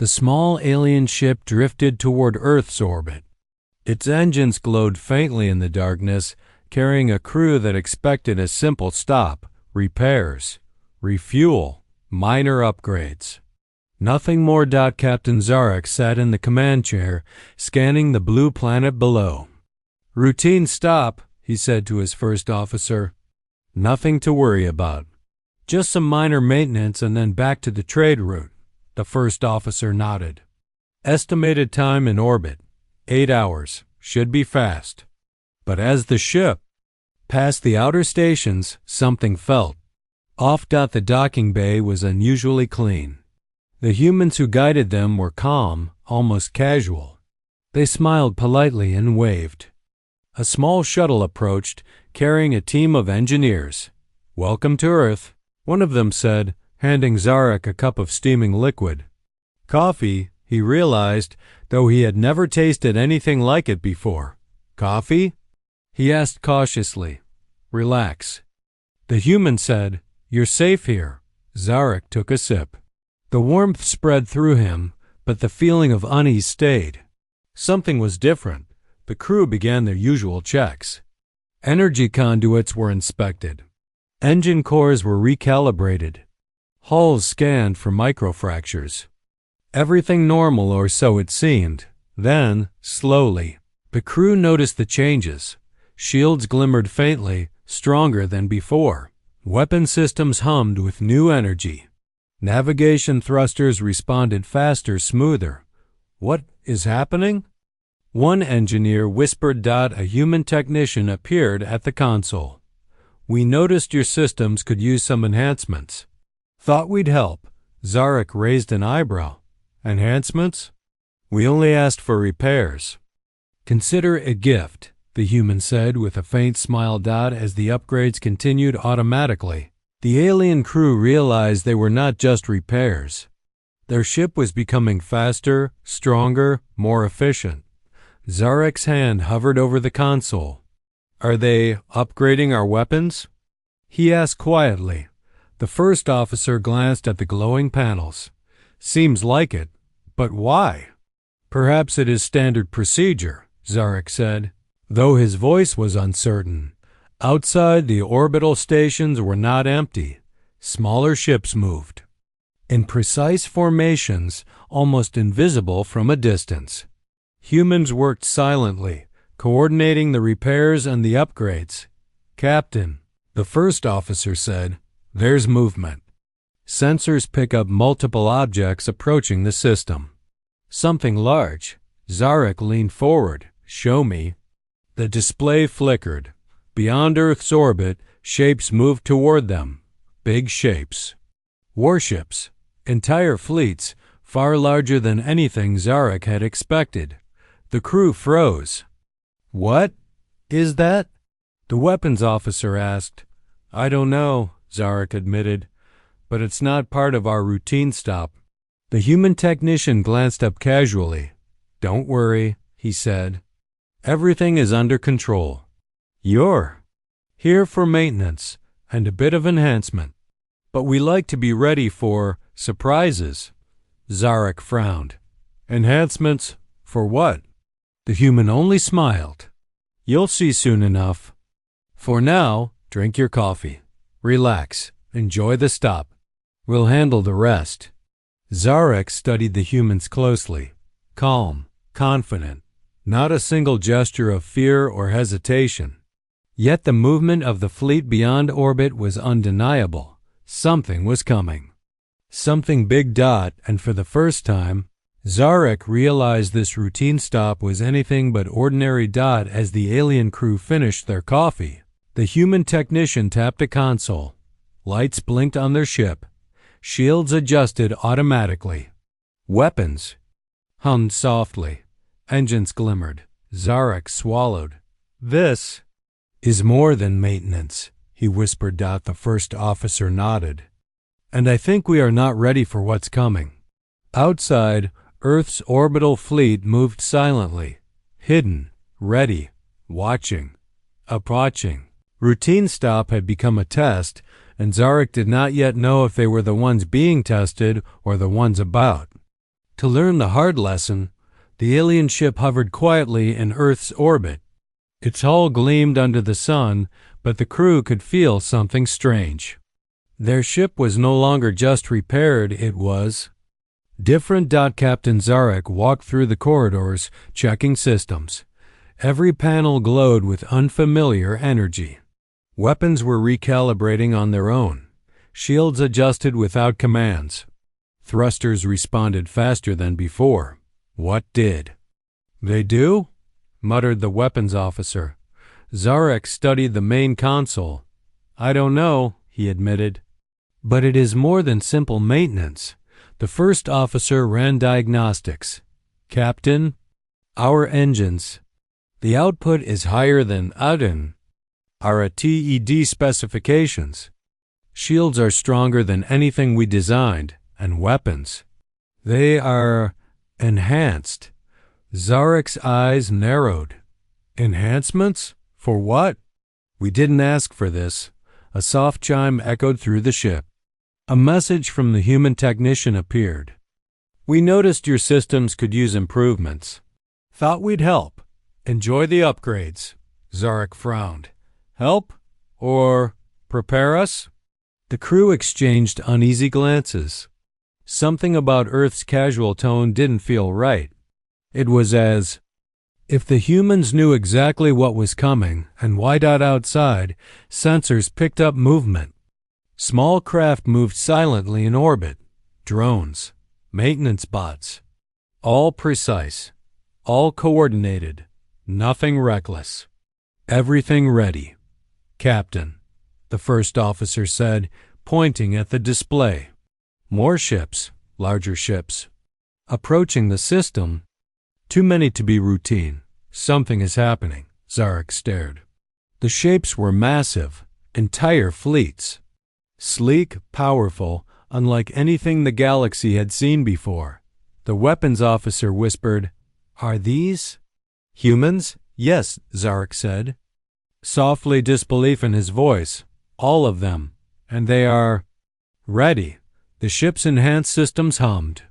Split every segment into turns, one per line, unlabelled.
The small alien ship drifted toward Earth's orbit. Its engines glowed faintly in the darkness, carrying a crew that expected a simple stop, repairs, refuel, minor upgrades. Nothing more. Captain Zarek sat in the command chair, scanning the blue planet below. "Routine stop," he said to his first officer. "Nothing to worry about. Just some minor maintenance and then back to the trade route." The first officer nodded. "Estimated time in orbit, 8 hours. Should be fast." But as the ship passed the outer stations, something felt off. The docking bay was unusually clean. The humans who guided them were calm, almost casual. They smiled politely and waved. A small shuttle approached, carrying a team of engineers. "Welcome to Earth," one of them said, handing Zarek a cup of steaming liquid. Coffee, he realized, though he had never tasted anything like it before. "Coffee?" he asked cautiously. "Relax." The human said, "You're safe here." Zarek took a sip. The warmth spread through him, but the feeling of unease stayed. Something was different. The crew began their usual checks. Energy conduits were inspected. Engine cores were recalibrated. Hulls scanned for microfractures. Everything normal, or so it seemed. Then, slowly, the crew noticed the changes. Shields glimmered faintly, stronger than before. Weapon systems hummed with new energy. Navigation thrusters responded faster, smoother. "What is happening?" One engineer whispered. A human technician appeared at the console. "We noticed your systems could use some enhancements. Thought we'd help." Zarek raised an eyebrow. "Enhancements? We only asked for repairs." "Consider it a gift," the human said with a faint smile. As the upgrades continued automatically, the alien crew realized they were not just repairs. Their ship was becoming faster, stronger, more efficient. Zarek's hand hovered over the console. "Are they upgrading our weapons?" he asked quietly. The first officer glanced at the glowing panels. "Seems like it, but why?" "Perhaps it is standard procedure," Zarek said, though his voice was uncertain. Outside, the orbital stations were not empty. Smaller ships moved in precise formations, almost invisible from a distance. Humans worked silently, coordinating the repairs and the upgrades. "Captain," the first officer said, "there's movement." Sensors pick up multiple objects approaching the system. "Something large." Zarek leaned forward. "Show me." The display flickered. Beyond Earth's orbit, shapes moved toward them. Big shapes. Warships. Entire fleets, far larger than anything Zarek had expected. The crew froze. "What is that?" the weapons officer asked. "I don't know," Zarek admitted, "but it's not part of our routine stop." The human technician glanced up casually. "Don't worry," he said. "Everything is under control. You're here for maintenance and a bit of enhancement, but we like to be ready for surprises." Zarek frowned. "Enhancements for what?" The human only smiled. "You'll see soon enough. For now, drink your coffee. Relax. Enjoy the stop. We'll handle the rest." Zarek studied the humans closely. Calm, confident, not a single gesture of fear or hesitation. Yet the movement of the fleet beyond orbit was undeniable. Something was coming. Something big. And for the first time, Zarek realized this routine stop was anything but ordinary. As the alien crew finished their coffee, the human technician tapped a console. Lights blinked on their ship. Shields adjusted automatically. Weapons hummed softly. Engines glimmered. Zarek swallowed. "This is more than maintenance," he whispered. The first officer nodded. "And I think we are not ready for what's coming." Outside, Earth's orbital fleet moved silently, hidden, ready, watching, approaching. Routine stop had become a test, and Zarek did not yet know if they were the ones being tested or the ones about To learn the hard lesson, the alien ship hovered quietly in Earth's orbit. Its hull gleamed under the sun, but the crew could feel something strange. Their ship was no longer just repaired, it was different. Captain Zarek walked through the corridors, checking systems. Every panel glowed with unfamiliar energy. Weapons were recalibrating on their own. Shields adjusted without commands. Thrusters responded faster than before. What did they do? Muttered the weapons officer. Zarek studied the main console. I don't know, he admitted. But it is more than simple maintenance. The first officer ran diagnostics. Captain, our engines. The output is higher than our TED specifications. Shields are stronger than anything we designed, and weapons. They are enhanced. Zarek's eyes narrowed. Enhancements? For what? We didn't ask for this. A soft chime echoed through the ship. A message from the human technician appeared. We noticed your systems could use improvements. Thought we'd help. Enjoy the upgrades. Zarek frowned. Help? Or prepare us? The crew exchanged uneasy glances. Something about Earth's casual tone didn't feel right. It was as if the humans knew exactly what was coming, and wide out outside, sensors picked up movement. Small craft moved silently in orbit. Drones, maintenance bots. All precise, all coordinated, nothing reckless. Everything ready. Captain, the first officer said, pointing at the display. More ships, larger ships. Approaching the system. Too many to be routine. Something is happening. Zarek stared. The shapes were massive, entire fleets. Sleek, powerful, unlike anything the galaxy had seen before. The weapons officer whispered, Are these humans? Yes, Zarek said. Softly, disbelief in his voice. All of them. And they are ready. The ship's enhanced systems hummed.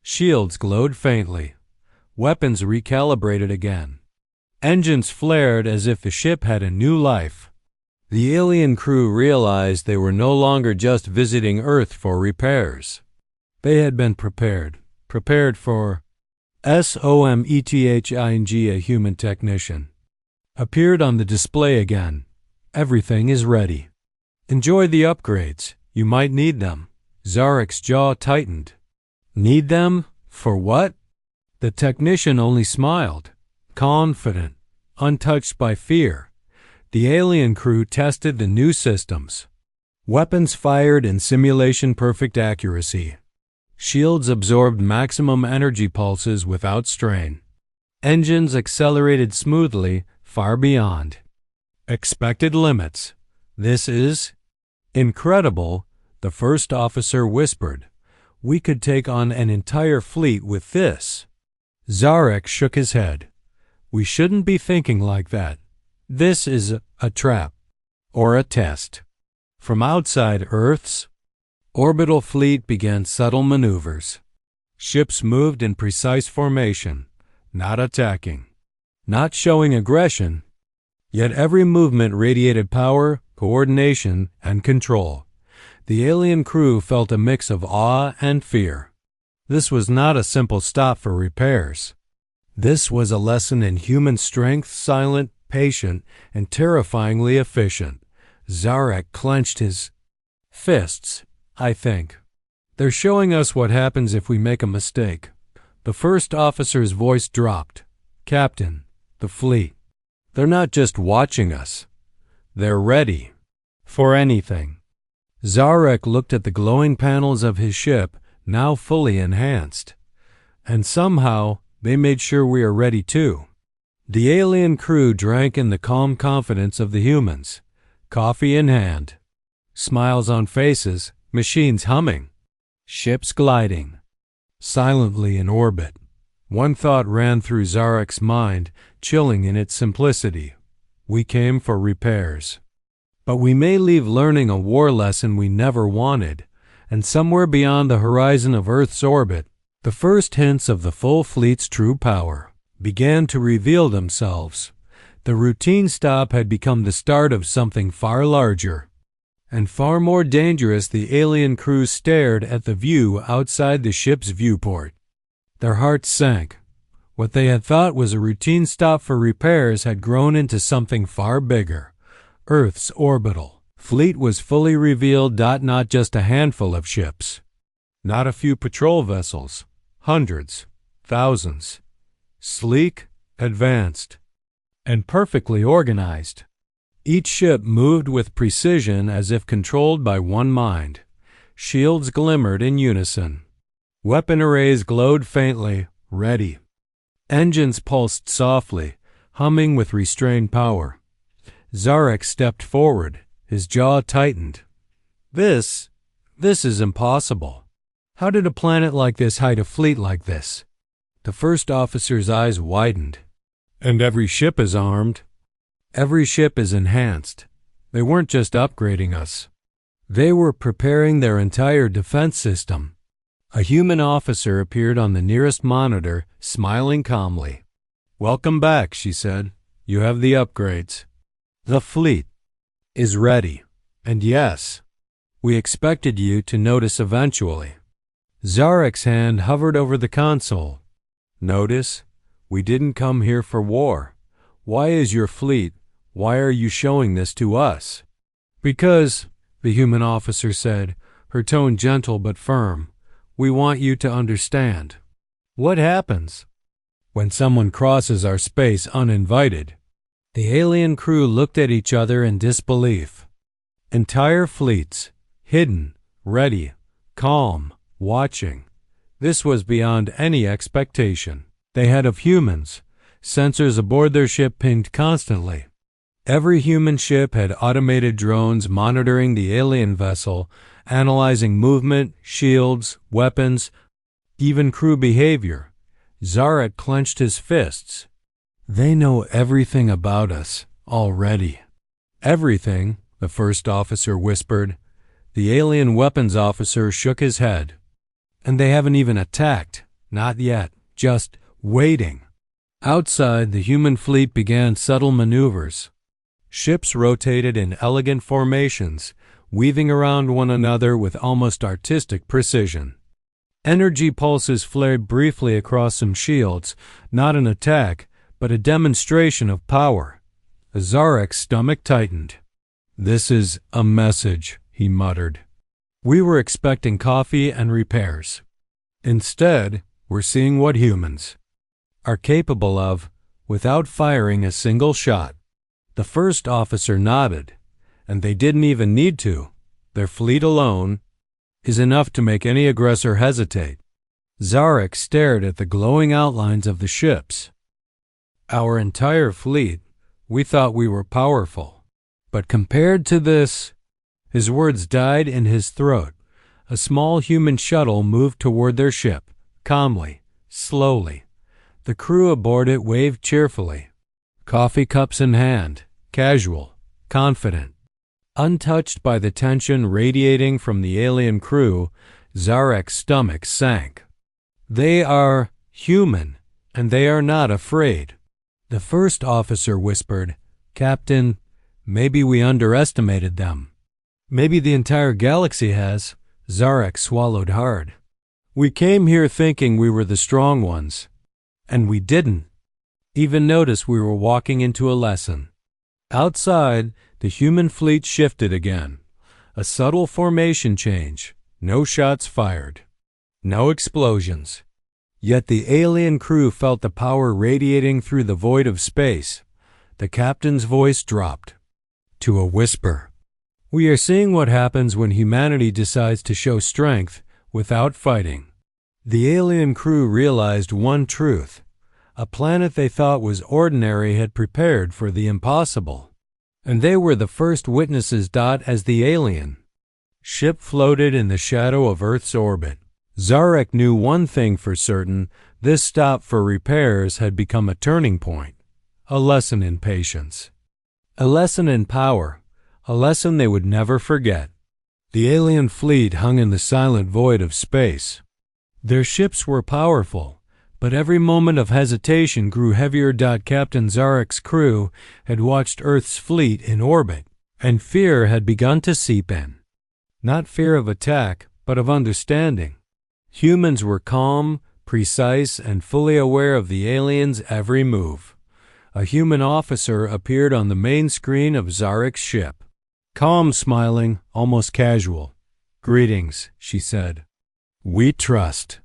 Shields glowed faintly. Weapons recalibrated again. Engines flared as if the ship had a new life. The alien crew realized they were no longer just visiting Earth for repairs. They had been prepared for SOMETHING. A human technician appeared on the display again. Everything is ready. Enjoy the upgrades. You might need them. Zarek's jaw tightened. Need them? For what? The technician only smiled, confident, untouched by fear. The alien crew tested the new systems. Weapons fired in simulation-perfect accuracy. Shields absorbed maximum energy pulses without strain. Engines accelerated smoothly, far beyond expected limits. This is incredible, the first officer whispered. We could take on an entire fleet with this. Zarek shook his head. We shouldn't be thinking like that. This is a trap. Or a test. From outside Earth's orbital fleet began subtle maneuvers. Ships moved in precise formation, not attacking, not showing aggression. Yet every movement radiated power, coordination, and control. The alien crew felt a mix of awe and fear. This was not a simple stop for repairs. This was a lesson in human strength, silent, patient, and terrifyingly efficient. Zarek clenched his fists. I think they're showing us what happens if we make a mistake. The first officer's voice dropped. Captain, the fleet. They're not just watching us. They're ready for anything. Zarek looked at the glowing panels of his ship, now fully enhanced. And somehow, they made sure we are ready too. The alien crew drank in the calm confidence of the humans, coffee in hand. Smiles on faces, machines humming. Ships gliding. Silently in orbit. One thought ran through Zarek's mind, chilling in its simplicity. We came for repairs. But we may leave learning a war lesson we never wanted, and somewhere beyond the horizon of Earth's orbit, The first hints of the full fleet's true power began to reveal themselves. The routine stop had become the start of something far larger and far more dangerous. The alien crew stared at the view outside the ship's viewport. Their hearts sank. What they had thought was a routine stop for repairs had grown into something far bigger. Earth's orbital fleet was fully revealed. Not just a handful of ships, not a few patrol vessels, hundreds, thousands, sleek, advanced, and perfectly organized. Each ship moved with precision as if controlled by one mind. Shields glimmered in unison. Weapon arrays glowed faintly, ready. Engines pulsed softly, humming with restrained power. Zarek stepped forward, his jaw tightened. This is impossible. How did a planet like this hide a fleet like this? The first officer's eyes widened. And every ship is armed. Every ship is enhanced. They weren't just upgrading us. They were preparing their entire defense system. A human officer appeared on the nearest monitor, smiling calmly. Welcome back, she said. You have the upgrades. The fleet is ready. And yes, we expected you to notice eventually. Zarek's hand hovered over the console. Notice? We didn't come here for war. Why is your fleet? Why are you showing this to us? Because, the human officer said, her tone gentle but firm, we want you to understand. What happens when someone crosses our space uninvited? The alien crew looked at each other in disbelief. Entire fleets, hidden, ready, calm, watching. This was beyond any expectation they had of humans. Sensors aboard their ship pinged constantly. Every human ship had automated drones monitoring the alien vessel, analyzing movement, shields, weapons, even crew behavior. Zarek clenched his fists. They know everything about us already. Everything, the first officer whispered. The alien weapons officer shook his head. And they haven't even attacked. Not yet. Just waiting. Outside, the human fleet began subtle maneuvers. Ships rotated in elegant formations, weaving around one another with almost artistic precision. Energy pulses flared briefly across some shields, not an attack, but a demonstration of power. Zarek's stomach tightened. This is a message, he muttered. We were expecting coffee and repairs. Instead, we're seeing what humans are capable of without firing a single shot. The first officer nodded, and they didn't even need to. Their fleet alone is enough to make any aggressor hesitate. Zarek stared at the glowing outlines of the ships. Our entire fleet, we thought we were powerful. But compared to this, his words died in his throat. A small human shuttle moved toward their ship, calmly, slowly. The crew aboard it waved cheerfully, coffee cups in hand, casual, confident. Untouched by the tension radiating from the alien crew, Zarek's stomach sank. They are human, and they are not afraid. The first officer whispered, Captain, maybe we underestimated them. Maybe the entire galaxy has. Zarek swallowed hard. We came here thinking we were the strong ones. And we didn't even notice we were walking into a lesson. Outside, the human fleet shifted again. A subtle formation change. No shots fired. No explosions. Yet the alien crew felt the power radiating through the void of space. The captain's voice dropped to a whisper. We are seeing what happens when humanity decides to show strength without fighting. The alien crew realized one truth. A planet they thought was ordinary had prepared for the impossible. And they were the first witnesses. As the alien ship floated in the shadow of Earth's orbit, Zarek knew one thing for certain. This stop for repairs had become a turning point. A lesson in patience. A lesson in power. A lesson they would never forget. The alien fleet hung in the silent void of space. Their ships were powerful, but every moment of hesitation grew heavier. Captain Zarek's crew had watched Earth's fleet in orbit, and fear had begun to seep in. Not fear of attack, but of understanding. Humans were calm, precise, and fully aware of the aliens' every move. A human officer appeared on the main screen of Zarek's ship. Calm, smiling, almost casual. "Greetings," she said. "We trust.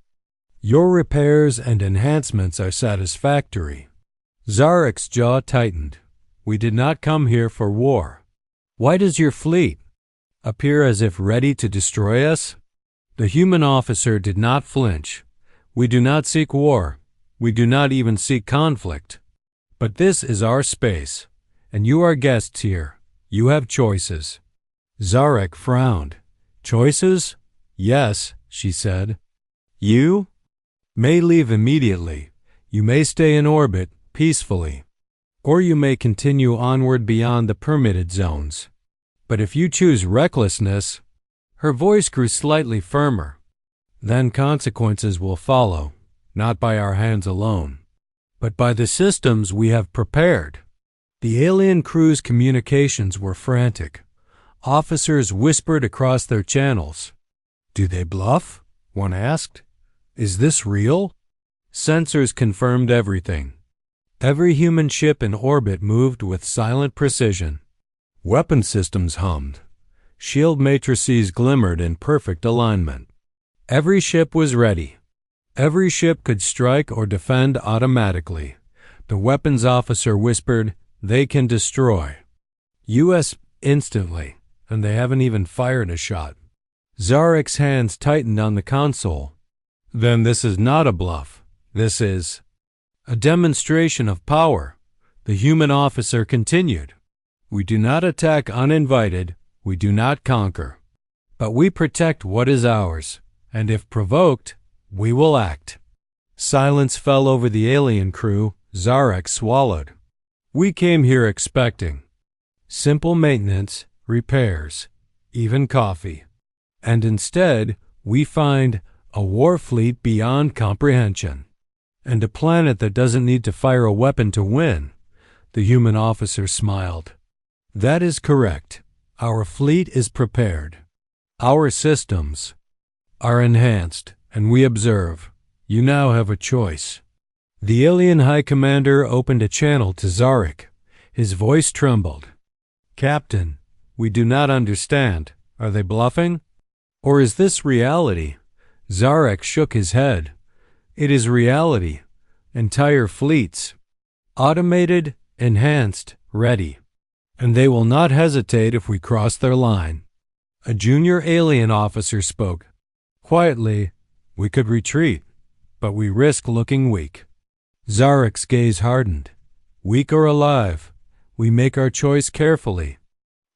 Your repairs and enhancements are satisfactory." Zarek's jaw tightened. "We did not come here for war. Why does your fleet appear as if ready to destroy us?" The human officer did not flinch. "We do not seek war. We do not even seek conflict. But this is our space, and you are guests here. You have choices." Zarek frowned. "Choices?" "Yes," she said. "You may leave immediately. You may stay in orbit peacefully, or you may continue onward beyond the permitted zones. But if you choose recklessness," her voice grew slightly firmer, "then consequences will follow, not by our hands alone, but by the systems we have prepared." The alien crew's communications were frantic. Officers whispered across their channels. "Do they bluff?" one asked. "Is this real?" Sensors confirmed everything. Every human ship in orbit moved with silent precision. Weapon systems hummed. Shield matrices glimmered in perfect alignment. Every ship was ready. Every ship could strike or defend automatically. The weapons officer whispered, "They can destroy." U.S. instantly, and they haven't even fired a shot. Zarek's hands tightened on the console. "Then this is not a bluff. This is a demonstration of power." The human officer continued. "We do not attack uninvited. We do not conquer. But we protect what is ours, and if provoked, we will act." Silence fell over the alien crew. Zarek swallowed. "We came here expecting simple maintenance, repairs, even coffee. And instead, we find a war fleet beyond comprehension. And a planet that doesn't need to fire a weapon to win." The human officer smiled. "That is correct. Our fleet is prepared. Our systems are enhanced, and we observe. You now have a choice." The alien high commander opened a channel to Zarek. His voice trembled. "Captain, we do not understand. Are they bluffing? Or is this reality?" Zarek shook his head. "It is reality. Entire fleets. Automated, enhanced, ready. And they will not hesitate if we cross their line." A junior alien officer spoke. Quietly, "We could retreat, but we risk looking weak." Zarek's gaze hardened. "Weak or alive, we make our choice carefully."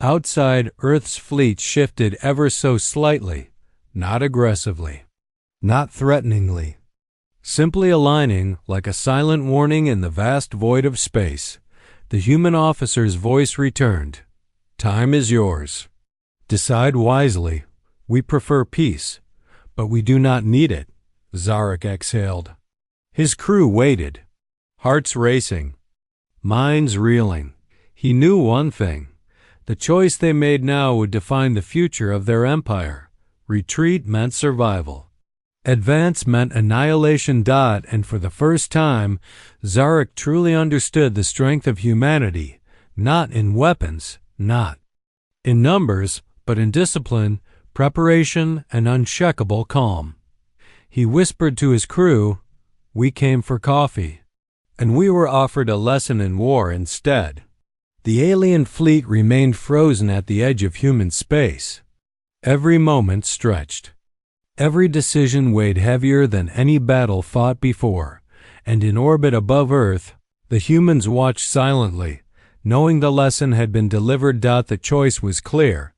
Outside, Earth's fleet shifted ever so slightly, not aggressively, not threateningly, simply aligning like a silent warning in the vast void of space. The human officer's voice returned. "Time is yours. Decide wisely. We prefer peace, but we do not need it." Zarek exhaled. His crew waited, hearts racing, minds reeling. He knew one thing. The choice they made now would define the future of their empire. Retreat meant survival. Advance meant annihilation. And for the first time, Zarek truly understood the strength of humanity, not in weapons, not in numbers, but in discipline, preparation, and unshakable calm. He whispered to his crew, "We came for coffee, and we were offered a lesson in war instead." The alien fleet remained frozen at the edge of human space. Every moment stretched. Every decision weighed heavier than any battle fought before, and in orbit above Earth, the humans watched silently, knowing the lesson had been delivered. The choice was clear,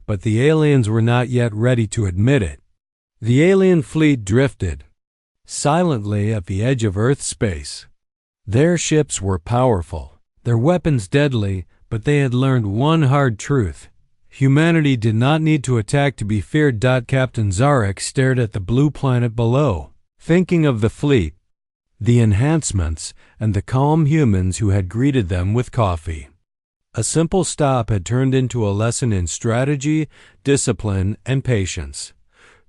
but the aliens were not yet ready to admit it. The alien fleet drifted silently at the edge of Earth's space. Their ships were powerful, their weapons deadly, but they had learned one hard truth. Humanity did not need to attack to be feared. Captain Zarek stared at the blue planet below, thinking of the fleet, the enhancements, and the calm humans who had greeted them with coffee. A simple stop had turned into a lesson in strategy, discipline, and patience.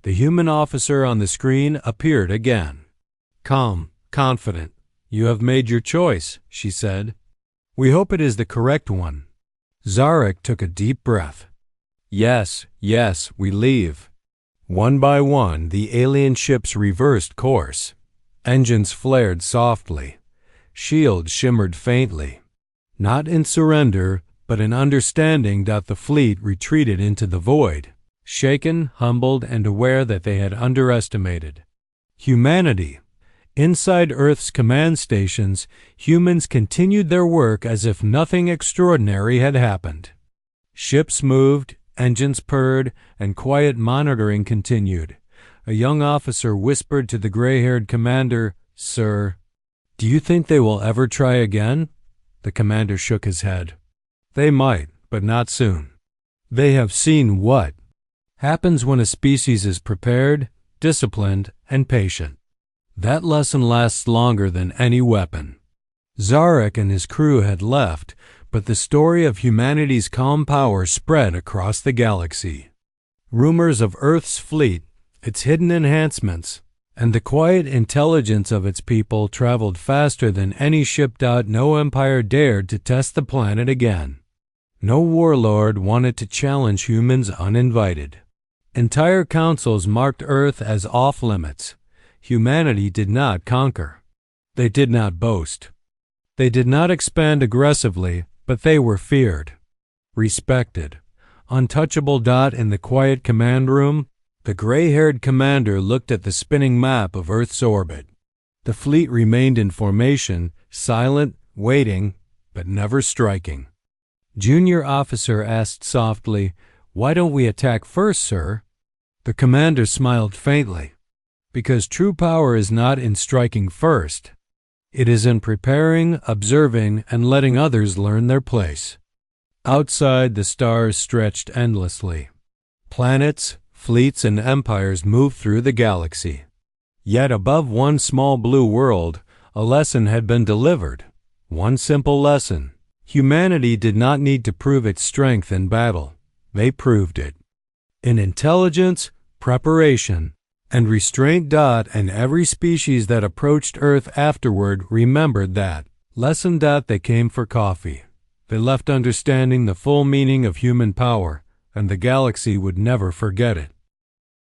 The human officer on the screen appeared again. Calm, confident. "You have made your choice," she said. "We hope it is the correct one." Zarek took a deep breath. Yes, we leave." One by one, the alien ships reversed course. Engines flared softly. Shields shimmered faintly. Not in surrender, but in understanding that the fleet retreated into the void, shaken, humbled, and aware that they had underestimated humanity. Inside Earth's command stations, humans continued their work as if nothing extraordinary had happened. Ships moved, engines purred, and quiet monitoring continued. A young officer whispered to the gray-haired commander, "Sir, do you think they will ever try again?" The commander shook his head. "They might, but not soon. They have seen what happens when a species is prepared, disciplined, and patient. That lesson lasts longer than any weapon." Zarek and his crew had left, but the story of humanity's calm power spread across the galaxy. Rumors of Earth's fleet, its hidden enhancements, and the quiet intelligence of its people traveled faster than any ship. No empire dared to test the planet again. No warlord wanted to challenge humans uninvited. Entire councils marked Earth as off-limits. Humanity did not conquer. They did not boast. They did not expand aggressively, but they were feared, respected, untouchable. In the quiet command room, the gray-haired commander looked at the spinning map of Earth's orbit. The fleet remained in formation, silent, waiting, but never striking. Junior officer asked softly, "Why don't we attack first, sir?" The commander smiled faintly. "Because true power is not in striking first. It is in preparing, observing, and letting others learn their place." Outside, the stars stretched endlessly. Planets, fleets, and empires moved through the galaxy. Yet above one small blue world, a lesson had been delivered. One simple lesson. Humanity did not need to prove its strength in battle. They proved it in intelligence, preparation, and restraint. And every species that approached Earth afterward remembered that lesson. They came for coffee. They left understanding the full meaning of human power, and the galaxy would never forget it.